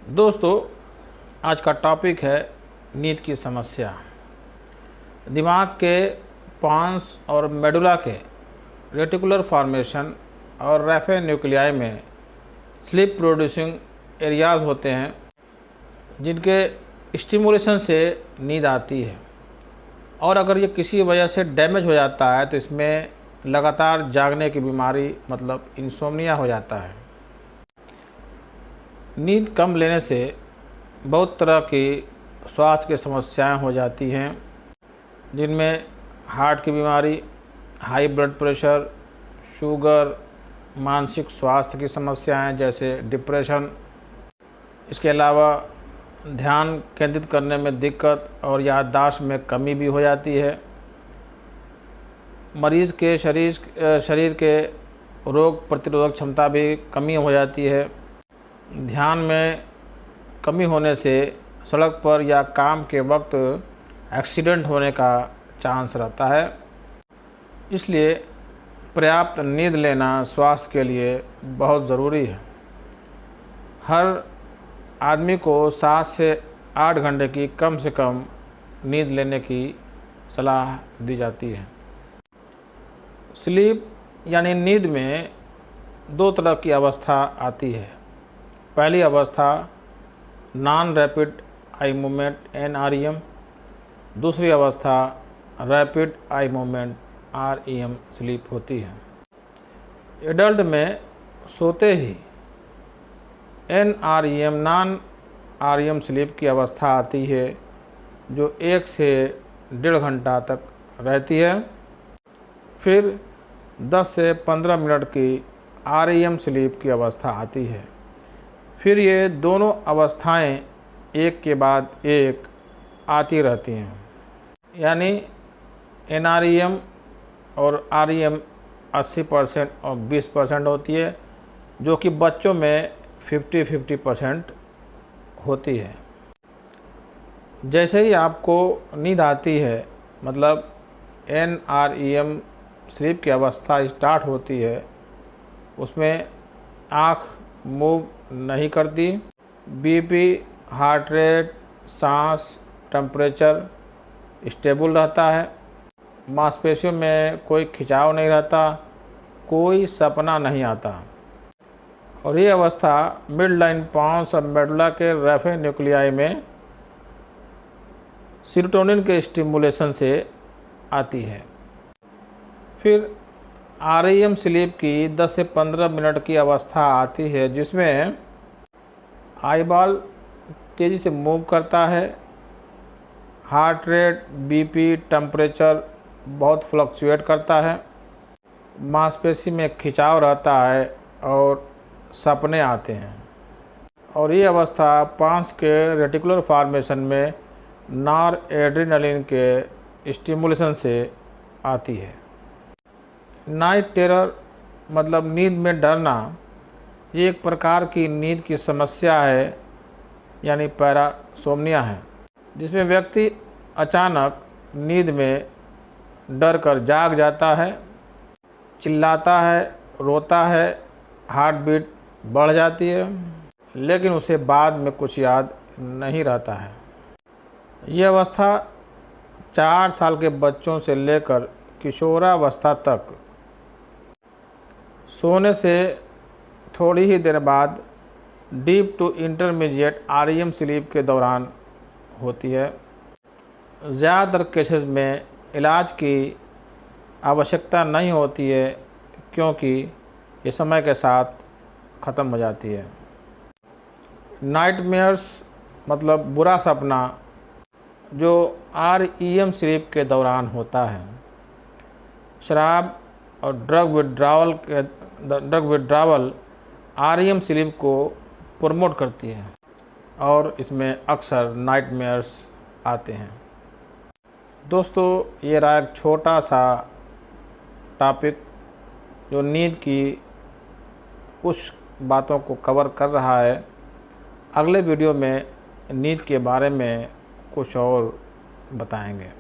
दोस्तों, आज का टॉपिक है नींद की समस्या। दिमाग के पांस और मेडुला के रेटिकुलर फॉर्मेशन और रैफे न्यूक्लियाई में स्लीप प्रोड्यूसिंग एरियाज़ होते हैं जिनके स्टिमुलेशन से नींद आती है। और अगर ये किसी वजह से डैमेज हो जाता है तो इसमें लगातार जागने की बीमारी मतलब इंसोम्निया हो जाता है। नींद कम लेने से बहुत तरह की स्वास्थ्य की समस्याएं हो जाती हैं, जिनमें हार्ट की बीमारी, हाई ब्लड प्रेशर, शुगर, मानसिक स्वास्थ्य की समस्याएं जैसे डिप्रेशन। इसके अलावा ध्यान केंद्रित करने में दिक्कत और याददाश्त में कमी भी हो जाती है। मरीज़ के शरीर के रोग प्रतिरोधक क्षमता भी कमी हो जाती है। ध्यान में कमी होने से सड़क पर या काम के वक्त एक्सीडेंट होने का चांस रहता है। इसलिए पर्याप्त नींद लेना स्वास्थ्य के लिए बहुत ज़रूरी है। हर आदमी को 7 से 8 घंटे की कम से कम नींद लेने की सलाह दी जाती है। स्लीप यानी नींद में 2 तरह की अवस्था आती है। पहली अवस्था non rapid eye movement NREM, दूसरी अवस्था rapid eye movement REM sleep होती है। एडल्ट में सोते ही NREM नॉन REM स्लीप की अवस्था आती है जो 1 से 1.5 घंटा तक रहती है। फिर 10 से 15 मिनट की REM स्लीप की अवस्था आती है। फिर ये दोनों अवस्थाएं एक के बाद एक आती रहती हैं, यानी NREM और REM 80% और 20% होती है, जो कि बच्चों में 50-50% होती है। जैसे ही आपको नींद आती है मतलब NREM स्लीप की अवस्था स्टार्ट होती है, उसमें आँख मूव नहीं करती, BP, हार्ट रेट, सांस, टेम्परेचर स्टेबल रहता है, मांसपेशियों में कोई खिंचाव नहीं रहता, कोई सपना नहीं आता। और ये अवस्था मिडलाइन पांस और मेडुला के रैफे न्यूक्लियाई में सेरोटोनिन के स्टिमुलेशन से आती है। फिर REM स्लीप की 10 से 15 मिनट की अवस्था आती है जिसमें आईबॉल तेज़ी से मूव करता है, हार्ट रेट, BP, टेम्परेचर बहुत फ्लक्चुएट करता है, मांसपेशी में खिंचाव रहता है और सपने आते हैं। और ये अवस्था पांस के रेटिकुलर फॉर्मेशन में नॉरएड्रेनालिन के स्टिमुलेशन से आती है। नाइट टेरर मतलब नींद में डरना, ये एक प्रकार की नींद की समस्या है यानी पैरासोम्निया है, जिसमें व्यक्ति अचानक नींद में डर कर जाग जाता है, चिल्लाता है, रोता है, हार्ट बीट बढ़ जाती है, लेकिन उसे बाद में कुछ याद नहीं रहता है। ये अवस्था 4 साल के बच्चों से लेकर किशोरावस्था तक सोने से थोड़ी ही देर बाद deep to intermediate REM sleep के दौरान होती है। ज़्यादातर केसेस में इलाज की आवश्यकता नहीं होती है क्योंकि ये समय के साथ ख़त्म हो जाती है। नाइटमेयर्स मतलब बुरा सपना जो REM स्लीप के दौरान होता है, शराब और ड्रग विड्रावल REM स्लीप को प्रमोट करती है और इसमें अक्सर नाइटमेयर्स आते हैं। दोस्तों, ये रहा एक छोटा सा टॉपिक जो नींद की कुछ बातों को कवर कर रहा है। अगले वीडियो में नींद के बारे में कुछ और बताएंगे।